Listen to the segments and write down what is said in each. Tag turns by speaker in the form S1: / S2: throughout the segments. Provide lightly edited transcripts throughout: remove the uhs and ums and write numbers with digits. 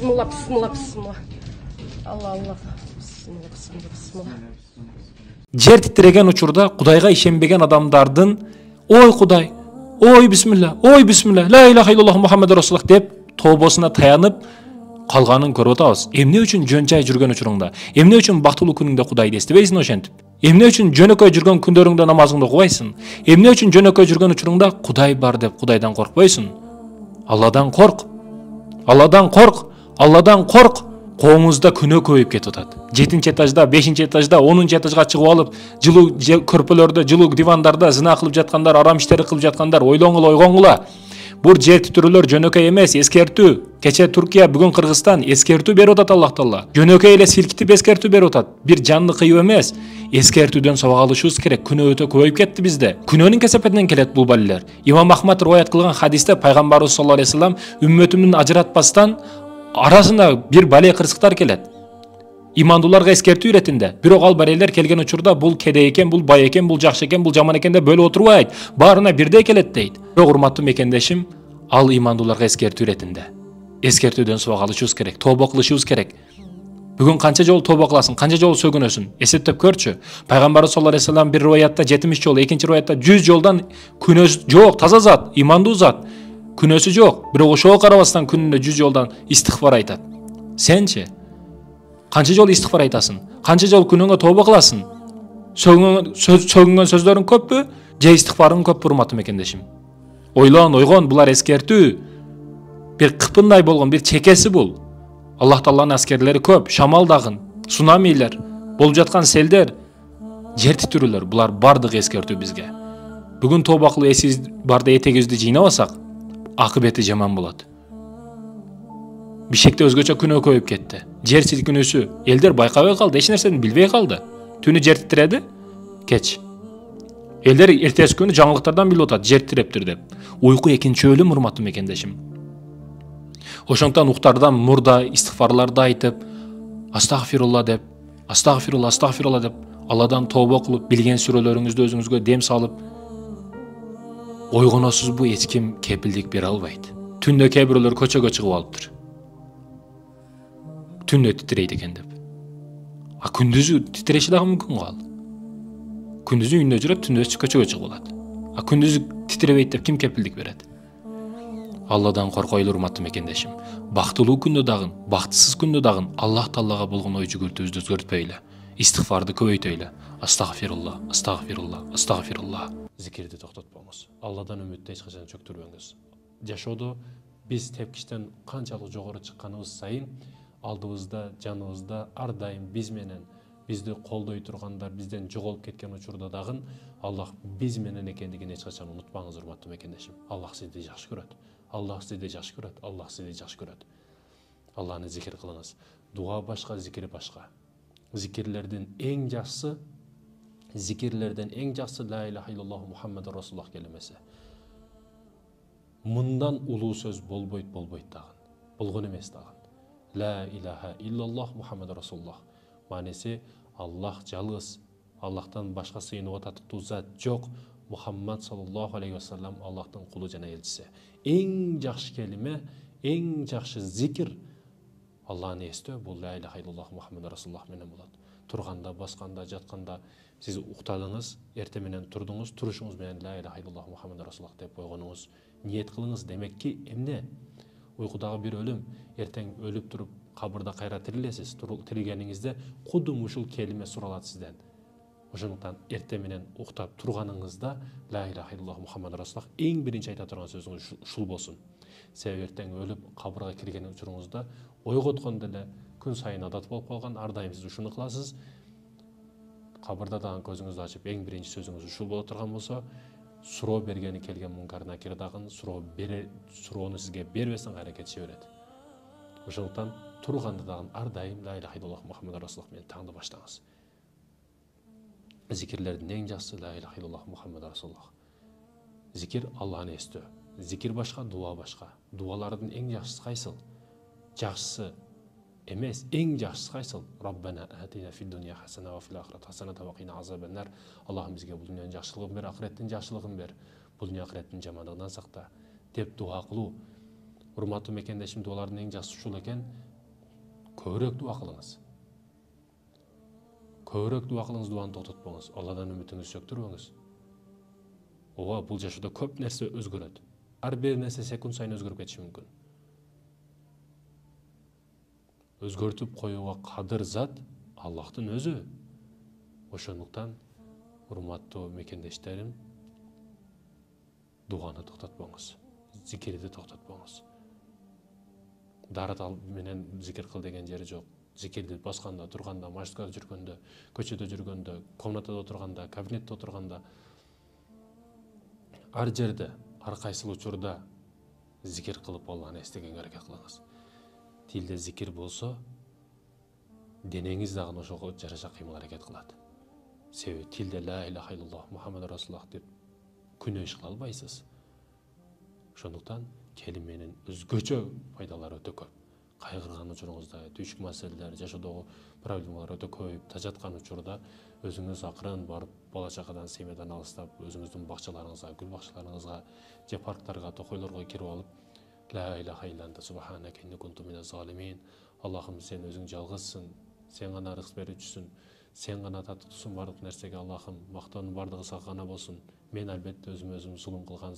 S1: Bismillah, bismillah, bismillah. Allah Allah. Bismillah, bismillah, bismillah.
S2: Жер титиреген учурда Кудайга ишенбеген адамдардын ой Кудай, ой бисмилlah, ла илаха иллаллах Мухаммад Расулуллах деп тобосуна таянып калганын көрүп атабыз. Эмне үчүн жөн жай жүргөн учуруңда, эмне үчүн бактылуу күнүңдө Кудайды эстебейсиң ошентип? Эмне үчүн жөнөкөй жүргөн күндөрүңдө намазыңды окубайсың? Эмне үчүн жөнөкөй жүргөн учуруңда Кудай бар деп Кудайдан коркпойсуң? Алладан корк. Алладан корк. Алладан корк. Коңузда күнөө көбөйүп кетип атат. 7-этажда, 5-этажда, 10-этажга чыгып алып, жылуу көрпөлөрдө, жылуу дивандарда зына кылып жаткандар, арам иштери кылып жаткандар, ойгоңула. Бул жер титирүүлөр жөнөкөй эмес, эскертүү. Кече Туркия, бүгүн Кыргызстан эскертүү берип атат Аллах Таала. Жөнөкөй эле силкитип эскертүү берип атат. Бир жанны кыйып эмес, эскертүүдөн сабак алышыбыз керек. Күнөө өтө көбөйүп кетти бизде. Күнөөнүн кесепетинен келет бул балелер. Имам Ахмад риваят кылган хадисте пайгамбарыбыз саллаллаху алейхи вассалам үммөтүмдүн ажыратпастан арасында бир бале кырсыктар келет. Имандууларга эскертүү иретинде. Бирок ал балелер келген учурда бул кедей экен, бул бай экен, бул жакшы экен, бул жаман экен деп бөлүп отурбайт. Баарына бирдей келет дейт. Бирок урматтуу мекендешим, ал имандууларга эскертүү иретинде. Эскертүүдөн сабак алышыбыз керек, тобо кылышыбыз керек. Бүгүн канча жолу тобо кыласың, канча жолу сөгүнөсүң? Эсептеп көрчү. Пайгамбарыбыз саллаллаху алейхи вассалам бир риваятта 70 жолу, экинчи риваятта 100 жолдан күнөөсү жок, таза зат, имандуу зат. Күнөөсү жок, бирок ошого карабастан күнүнө 100 жолдан истигфар айтат. Сенчи? Канча жолу истигфар айтасың? Канча жолу күнөөңө тобо кыласың? Сөгүнгөн сөздөрүң көппү? Же истигфарың көппү урматтуу мекендешим? Ойгон, булар эскертүү. Бир кыпындай болгон бир чекеси бул. Аллах Тааланын аскерлери көп, шамал дагын, цунамилер, болуп жаткан селдер, жер титирүүлөр, булар бардыгы эскертүү бизге. Бүгүн тобо кылып эсибиз барда этегибизди жыйнабасак, акыбети жаман болот. Бишекте өзгөчө күнөө көбөйүп кетти. Жер силкинүүсү, элдер байкабай калды, эч нерсени билбей калды. Түнү жер титиреди, кеч. Элдер эртеси күнү жаңылыктардан билип атат, жер титирептир деп. Уйку экинчи өлүм, урматтуу мекендешим. Ошондон уктардан мурда истигфарларды айтып, астагфирулла деп, астагфирулла деп, Алладан тобо кылып, билген сүрөлөрүңүздү өзүңүзгө дем салып, ойгоносузбу, эч ким кепилдик бере албайт. Түндө кээ бирөөлөр көчөгө чыгып алыптыр. Түндө титирейт экен деп. А күндүзү титиреши дагы мүмкүн го ал. Күндүзү үйүндө жүрөт, түндө көчөгө чыгып алат. А күндүзү титиребейт деп ким кепилдик берет? Алладан коркойлу, урматтуу мекендешим. Бактылуу күндө дагы, бактысыз күндө дагы Аллах Таалага болгон ой жүгүртүүбүздү өзгөртпөйлү. Истигфарды көбөйтөйлү. Астагфирулла, астагфирулла, астагфирулла. Зикирди токтотпоңуз. Алладан үмүттү эч качан чөктүрбөңүз. Жашоодо биз тепкичтен канчалык жогору чыкканыбыз сайын алдыбызда, жаныбызда ар дайым биз менен, бизди колдой тургандар, бизден жоголуп кеткен учурда дагы Аллах биз менен экендигин эч качан унутпаңыз, урматтуу мекендешим. Аллах сизди жакшы көрөт. Аллах сизди жакшы көрөт. Аллах сизди жакшы көрөт. Аллахны зикир кылыңыз. Дуа башка, зикир башка. Зикирлерден эң жакшысы, ла илаха иллаллаху Мухаммад Расулуллах келемеси. Мындан улуу сөз болбойт дагы. Болгон эмес дагы. Ла илаха иллаллах Мухаммад Расулуллах. Манеси Аллах жалгыз, Аллахтан башка сыйынууга татыктуу зат жок. Мухаммад саллаллаху алейхи вассалам Аллахтын кулу жана элчиси. Эң жакшы келиме, эң жакшы зикир Аллахны эстөө, бул ла илаха иллаллах Мухаммад Расулуллах менен болот. Турганда, басканда, жатканда сиз уктадыңыз, эрте менен турдуңуз, турушуңуз менен ла илаха иллаллах Мухаммад Расулуллах деп койгонуңуз, ниет кылыңыз. Демекки эмне? Уйкудагы бир өлүм, эртең өлүп туруп кабырда кайра тирилесиз. Тирилгениңизде кудум ушул келиме суралат сизден. Ошондуктан эрте менен уктап турганыңызда ла илаха иллаллах Мухаммад Расулуллах эң биринчи айта турган сөзүңүз ушул болсун. Себеби эртең өлүп кабырга кирген учуруңузда ойготкондо эле күн сайын адат болуп калган, ар дайым сиз ушуну кыласыз. Кабырда дагы көзүңүздү ачып эң биринчи сөзүңүз ушул боло турган болсо, суроо бергени келген мункар накир дагы суроону сизге бербестен кайра кетише берет. Ошондуктан турганда дагы ар дайым ла илаха иллаллах Мухаммад Расулуллах менен таңды баштаңыз. Зикирлердин эң жакшысы ла илаха иллаллах Мухаммад Расулуллах. Зикир Аллахны эстөө. Зикир башка, дуа башка. Дуалардын эң жакшысы кайсыл? Жакшысы эмес, эң жакшысы кайсыл? Раббана атина фид дунья хасана ва фил ахирати хасана ва кина азабан нар. Аллахым бизге бул дүйнөнүн жакшылыгын бер, ахиреттин жакшылыгын бер. Бул дүйнө ахиреттин жамандыгынан сакта деп дуа кылуу. Урматтуу мекендешим, дуалардын эң жакшы ушул экен. Көбүрөөк дуа кылыңыз. Көбүрөөк дуа кылыңыз, дуаны токтотпоңуз. Алладан үмүтүңүздү чөктүрбөңүз. Ооба, бул жашоодо көп нерсе өзгөрөт. Ар бир нерсе секунд сайын өзгөрүп кетиши мүмкүн. Өзгөртүп коюуга кадыр зат Аллахтын өзү. Ошондуктан, урматтуу мекендештерим, дуаны токтотпоңуз. Зикирди токтотпоңуз. Дарат алып менен зикир кыл деген жери жок. Зикирди басканда, турганда, машинада жүргөндө, көчөдө жүргөндө, комнатада отурганда, кабинетте отурганда, ар жерде, ар кайсыл учурда зикир кылып Алланы эстегенге аракет кылыңыз. Тилде зикир болсо, денеңиз дагы ошого жараша кыймыл аракет кылат. Себеби тилде ла илаха иллаллах Мухаммад расулуллах деп күнөө иш кыла албайсыз. Ошондуктан келименин өзгөчө пайдалары өтө көп. Кайгырган учуруңузда, түйшүк маселелер, жашоодогу проблемалар өтө көбөйүп жаткан учурда өзүңүз акырын барып, бала чакадан семьядан алыстап, өзүңүздүн бакчаларыңызга, гүл бакчаларыңызга, же парктарга, токойлорго кирип алып, ла илаха илля анта субханака инни кунту миназ залимин. Аллахым, сен өзүң жалгызсың, сен гана рызык берүүчүсүн, сен гана татыктуусуң бардык нерсеге. Аллахым, мактоонун бардыгы сага гана болсун. Мен албетте өзүм зулум кылган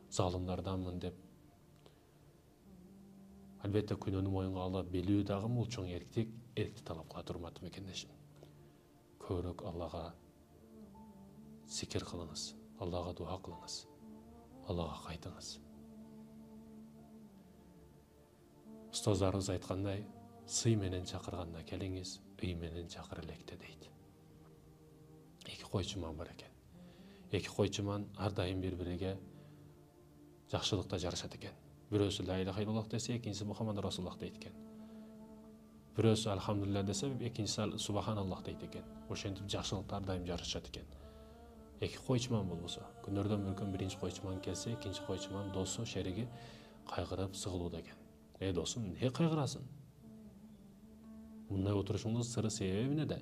S2: залымдарданмын деп. Албетте күнөөнү моюнга ала билүү дагы бул чоң эркти талап кылат, урматтуу мекендешим. Көбүрөөк Аллага зикир кылыңыз, Аллага дуа кылыңыз, Аллага кайтыңыз. Устаздарыбыз айткандай, сый менен чакырганда келиңиз, үй менен чакыр электе дейт. Эки койчуман бар экен. Эки койчуман ар дайым бири-бириге жакшылыкта жарышат экен. Бирөөсү ла илаха иллаллах десе, экинчиси Мухаммад расулуллах дейт экен. Бирөөсү алхамдулилля десе, экинчиси субханаллах дейт экен. Ошентип жакшылыкта ар дайым жарышат экен. Эки койчуман болбосо, күнөрдөн бір күн биринчи койчуман келсе, экинчи койчуман досу, шериги кайгырып сыгылууда экен. Досум, эмне кайгырасың? Мындай отурушуңдун сыры себеби эмнеде?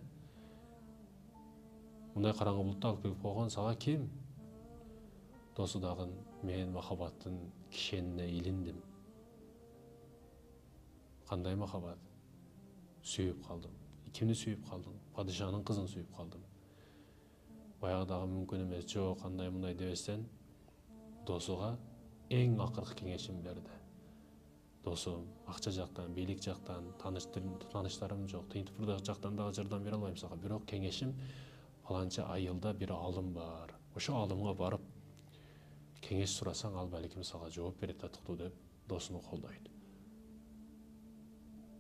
S2: Мындай караңгы булутта алып келип койгон сага ким? Досу дагы, мен махаббаттын кишенине илиндим. Кандай махаббат? Сүйүп калдым. Кимди сүйүп калдың? Падышанын кызын сүйүп калдым. Баягыдагы мүмкүн эмес, жок, кандай мындай дебестен, досуга эң акыркы кеңешин берди. Досум, акча жактан, бийлик жактан, тааныштарым жок, тыйынтыпырдагы жактан дагы жардам бере албайм сага. Бирок кеңешим, фаланча айылда бир алым бар. Ошо алымга барып кеңеш сурасаң, ал балким сага жооп берет татыктуу деп досуну колдойт.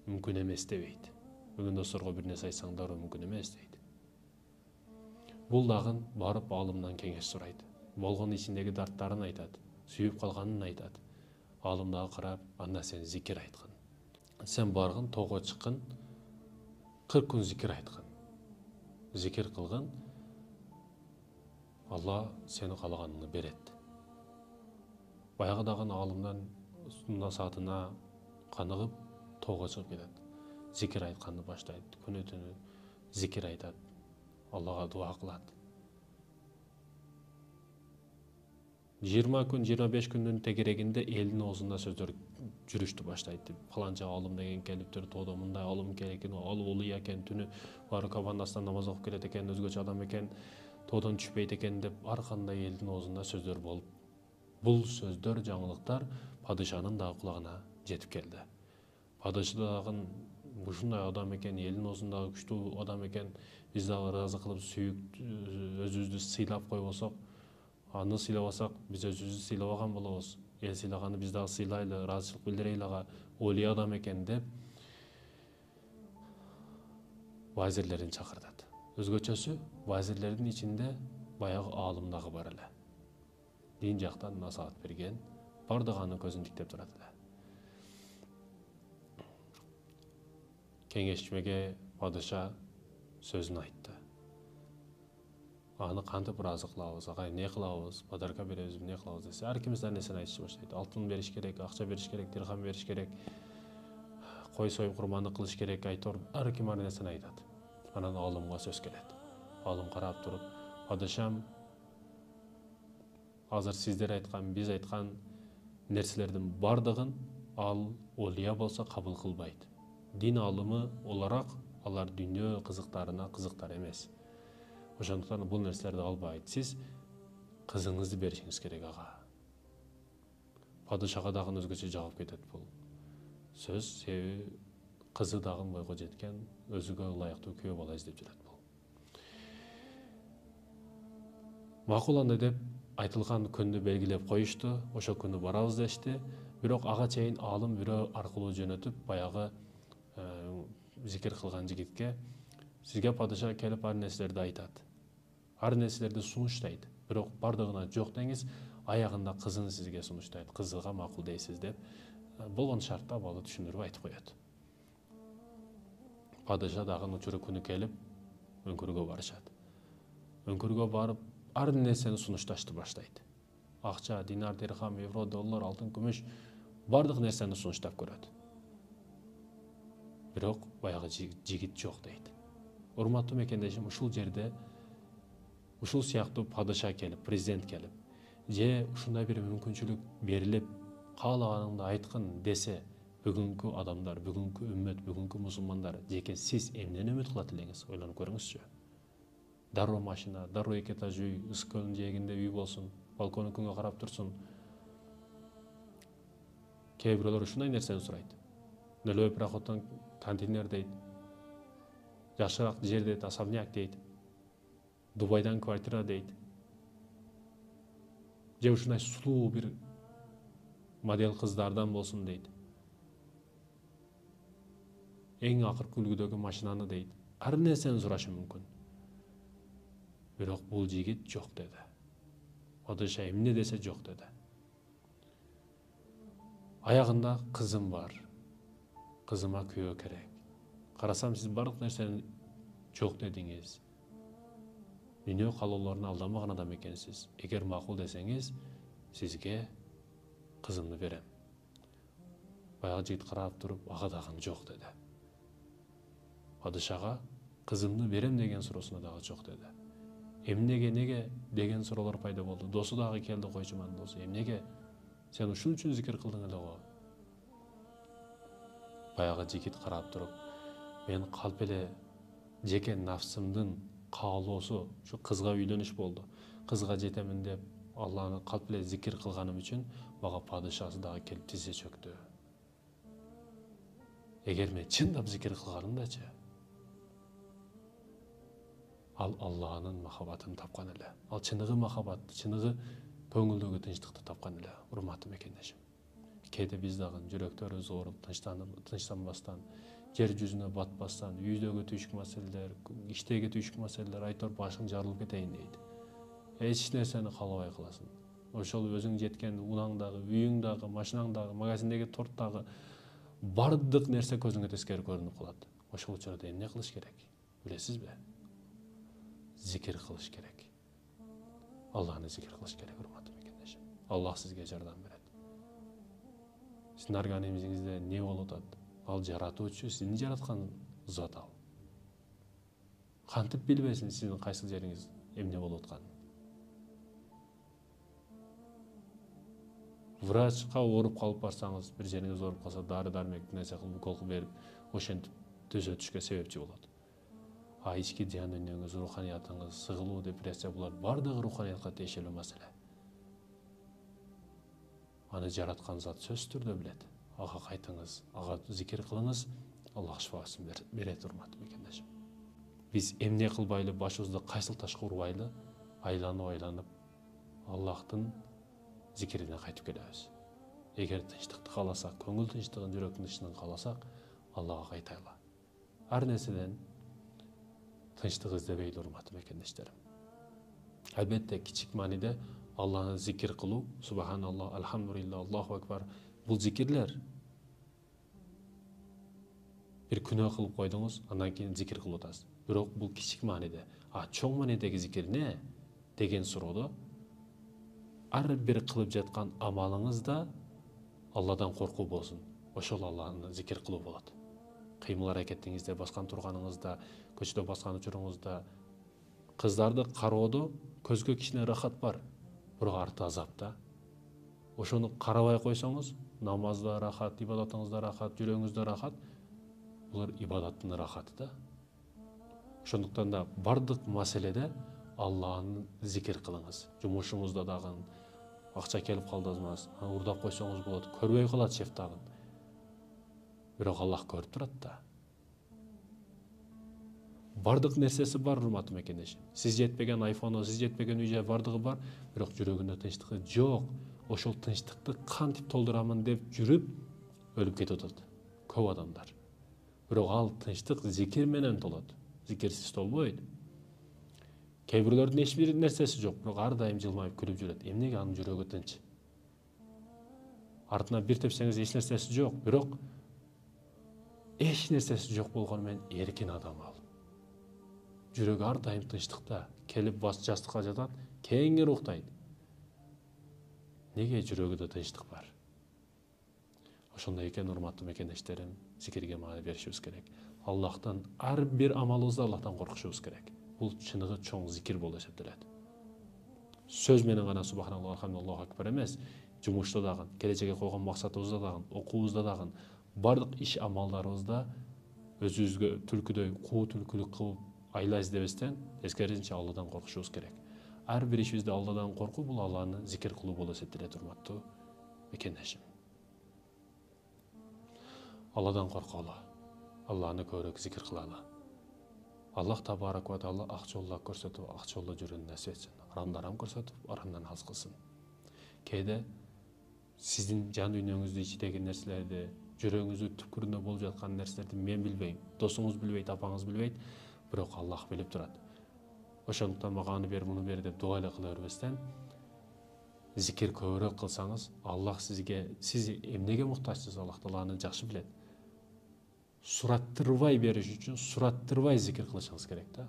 S2: Мүмкүн эмес дебейт. Бүгүн досторго бир нерсе айтсаң дароо мүмкүн эмес дейт. Бул дагы барып алымдан кеңеш сурайт. Болгон ичиндеги дарттарын айтат, сүйүп калганын айтат. Алым дагы карап, анда сен зикир айткын. Сен баргын, тоого чыккын, 40 күн зикир айткын. Зикир кылгын, Алла сени каалаганыңды берет. Баягыдагы алымдан насаатына каныгып, тоого чыгып кетет. Зикир айтканды баштайт, күнү-түнү зикир айтат, Аллага дуа кылат. 20 күн, 25 күндүн тегерегинде элдин оозунда сөздөр жүрүштү баштайт. Фаланча алым деген келиптир, тоодо мындай алым керек экен, ал улуу экен, түнү бары кабандасынан намаз окуп келет экен, өзгөчө адам экен, тоодон түшпөйт экен деп ар кандай элдин оозунда сөздөр болуп. Бул сөздөр, жаңылыктар падышанын дагы кулагына жетип келди. Падыша дагы ушундай адам экен, элдин оозундагы күчтүү адам экен, биз дагы ыраазы кылып сүйүп өзүбүздү сыйлап койбосок, аны сыйлабасак, биз өзүбүздү сыйлабаган болобуз. Эл сыйлаганды биз дагы сыйлайлы, ыраазычылык билдирели ага, олий адам экен деп вазирлерин чакыртат. Өзгөчөсү, вазирлердин ичинде баягы аалым дагы бар эле. Дин жактан насаат берген, бардыгы анын көзүн тиктеп турат эле. Кеңешмеге падыша сөзүн айтты. Аны кантип ыраазы кылабыз, ага эмне кылабыз, подарка беребиз, эмне кылабыз десе, ар кимиз ар нерсени айтыша баштайт. Алтын бериш керек, акча бериш керек, дирхам бериш керек, кой союп курмандык кылыш керек, айтор, ар ким ар нерсени айтат. Анан алымга сөз келет. Алым карап туруп, падышам, азыр сиздер айткан, биз айткан нерселердин бардыгын
S3: ал олия болса кабыл кылбайт. Дин алымы олаrak алар дүйнө кызыктарына кызыктар эмес. Ошондуктан бул нерселерди албайт. Сиз кызыңызды беришиңиз керек ага. Падышага дагы өзгөчө жагып кетет бул сөз, себеби кызы дагы бойго жеткен, өзүгө ылайыктуу күйөө бала издеп жүрөт бул. Макул анда деп айтылган күндү белгилеп коюшту, ошол күнү барабыз дешти. Бирок ага чейин алым бирөө аркылуу жөнөтүп, баягы зикир кылган жигитке сизге падыша келип ар нерселерди айтат. Ар нерселерди сунуштайт. Бирок бардыгына жок деңиз, аягында кызын сизге сунуштайт. Кызыга макул дейсиз деп болгон шартта бала түшүндүрүп айтып коет. Падыша дагы учуру күнү келип өңкүргө барышат. Өңкүргө барып ар нерсени сунушташты баштайт. Акча, динар, дирхам, евро, доллар, алтын, күмүш бардык нерсени сунуштап көрөт. Бирок баягы жигит жок дейт. Урматтуу мекендешим, ушул жерде ушул сыяктуу падыша келип, президент келип, же ушундай бир мүмкүнчүлүк берилип, каалаганыңды айткын десе, бүгүнкү адамдар, бүгүнкү үммөт, бүгүнкү мусулмандар, жеке сиз эмнени үмүт кылат элеңиз, ойлонуп көрүңүзчү. Дароо машина, дароо эки этаж үй, ысык көлдүн жээгинде үй болсун, балкону күнгө карап турсун. Кээ бирөөлөр ушундай нерсени сурайт. Нөлөө пароходдон контейнер дейт. Жакшыраак жер дейт, особняк дейт. Дубайдан квартира дейт. Же ушундай сулуу бир модель кыздардан болсун дейт. Эң акыркы үлгүдөгү машинаны дейт. Ар нерсени сурашы мүмкүн. Бирок бул жигит жок деди. Падыша эмне десе жок деди. Аягында кызым бар. Кызыма күйөө керек. Карасам сиз бардык нерсени жок дедиңиз. Дүйнө каалоолоруна алданбаган адам экенсиз. Эгер макул десеңиз, сизге кызымды берем. Баягы жигит карап туруп, ага дагы жок деди. Падышага кызымды берем деген суроосуна дагы жок деди. Эмнеге, неге деген суроолор пайда болду. Досу дагы келди, койчуман досу. Эмнеге? Сен ушун үчүн зикир кылдың эле го. Баягы жигит карап туруп, мен калп эле жеке нафсымдын каалоосу ушу кызга үйлөнүш болду. Кызга жетемин деп Алланы калп эле зикир кылганым үчүн мага падышасы дагы келип тизе чөктү. Эгер мен чындап зикир кылганымдачы, ал Алланын махабатын тапкан эле. Ал чыныгы махабатты, чыныгы көңүлдөгү тынчтыкты тапкан эле, урматтуу мекендешим. Кээде биз дагы жүрөктөрүбүз ооруп, тынчтанбастан, жер жүзүнө батпастан, үйдөгү түйшүк маселелер, иштеги түйшүк маселелер айтор башың жарылып кетейин дейт. Эч нерсени каалабай каласың. Ошол өзүң жеткен унаңдагы, үйүңдагы, машинаңдагы, магазиндеги торттагы бардык нерсе көзүңө тескери көрүнүп калат. Ошол учурда эмне кылыш керек? Билесизби? Зикир кылыш керек. Алланы зикир кылыш керек, урматтуу мекендешим. Аллах сизге жардам берет. Сиздин организмиңизде не болуп атат? Ал жаратуучу, сизди жараткан зат ал. Кантип билбесин сиздин кайсы жериңиз эмне болуп атканын? Врачка ооруп калып барсаңыз, бир жериңиз ооруп калса, дары-дармек нерсе кылып, укол берип, ошентип түзөтүшкө себепчи болот. Ички жан дүнүйөңүз, руханиятыңыз, сыгылуу, депрессия булар бардыгы руханиятка тиешелүү маселе. Аны жараткан зат сөзсүз түрдө билет. Ага кайтыңыз, ага зикир кылыңыз, Аллах шифасын берет, урматтуу мекендешим. Биз эмне кылбайлы, башыбызды кайсыл ташка урбайлы, айланып Аллахтын зикирине кайтып келебиз. Эгер тынчтыкты кааласак, көңүл тынчтыгын, жүрөктүн тынчтыгын кааласак, Аллага кайтайлы. Ар нерседен тынчтык издебейли, урматтуу мекендештерим. Албетте кичик мааниде Алланы зикир кылуу, субханаллах, алхамдулилlah, Аллаху акбар, бул зикирлер. Бир күнөө кылып койдуңуз, андан кийин зикир кылып атасыз. Бирок бул кичик мааниде. Чоң маанидеги зикир не деген суроодо ар бир кылып жаткан амалыңызда Алладан коркуу болсун. Ошол Алланы зикир кылуу болот. Кыймыл аракетиңизде, баскан турганыңызда, көчөдө баскан учуруңузда, кыздарды кароодо көзгө кичине рахат бар, бирок арты азап да. Ошону карабай койсоңуз, намазда рахат, ибадатыңызда рахат, жүрегіңізде рахат. Бұлар ибадаттың рахаты да. Ошондуктан да бардык маселеде Алланы зикир кылыңыз. Жумушуңузда дагы акча келип калдыңыз, урдап койсоңуз болот, көрбөй калат шеф дагы. Бирок Аллах көрүп турат да. Бардык нерсеси бар, урматтуу мекендешим. Сиз жетпеген айфону, сиз жетпеген үй-жай бардыгы бар, бирок жүрөгүндө тынчтыгы жок. Ошол тынчтыкты кантип толтурамын деп жүрүп өлүп кетип атат көп адамдар. Бирок ал тынчтык зикир менен толот. Зикирсиз толбойт. Кээ бирлердин эч бир нерсеси жок, бирок ар дайым жылмайып күлүп жүрөт. Эмнеге анын жүрөгү тынч? Артына бир тепсеңиз эч нерсеси жок, бирок эч нерсеси жок болгону менен эркин адам ал. Жүрөгү ар дайым тынчтыкта, келип бас жастыкка жатат, кеңири уктайт. Неге жүрөгүдө тынчтык бар? Ошондой экен, урматтуу мекендештерим, зикирге маани беришибиз керек. Аллахтан ар бир амалыбызда Аллахтан коркушубуз керек. Бул чыныгы чоң зикир болуп эсептелет. Сөз менен гана субханаллах, алхамдулиллах акбар эмес, жумушта дагы, келечекке койгон максатыбызда дагы, окуубузда дагы, бардык иш амалдарыбызда өзүбүзгө түлкүдөй куу түлкүлүк кылып айлайбыз дебестен, эскерисинче Алладан коркушубуз керек. Ар бир ишибизде Алладан коркуу бул Алланы зикир кылуу болуп эсептелет, урматтуу мекендешим. Алладан корколу. Алланы көбүрөөк зикир кылалы. Аллах табарак ва таала ак жолдо көрсөтүп, ак жолдо жүрүүнү насип этсин. Арамдарам көрсөтүп, арамдан аз кылсын. Кээде сиздин жан дүйнөңүздү ичидеги нерселерди, жүрөгүңүздүн түпкүрүндө болуп жаткан нерселерди мен билбейм, досуңуз билбейт, апаңыз билбейт, бирок Аллах билип турат. Ошондуктан мага аны бер, муну бер деп дуа эле кыла бербестен, зикир көбүрөөк кылсаңыз, Аллах сизге, сиз эмнеге муктажсыз, Аллах тааланы жакшы билет. Сураттырбай бериш үчүн сураттырбай зикир кылышыңыз керек да.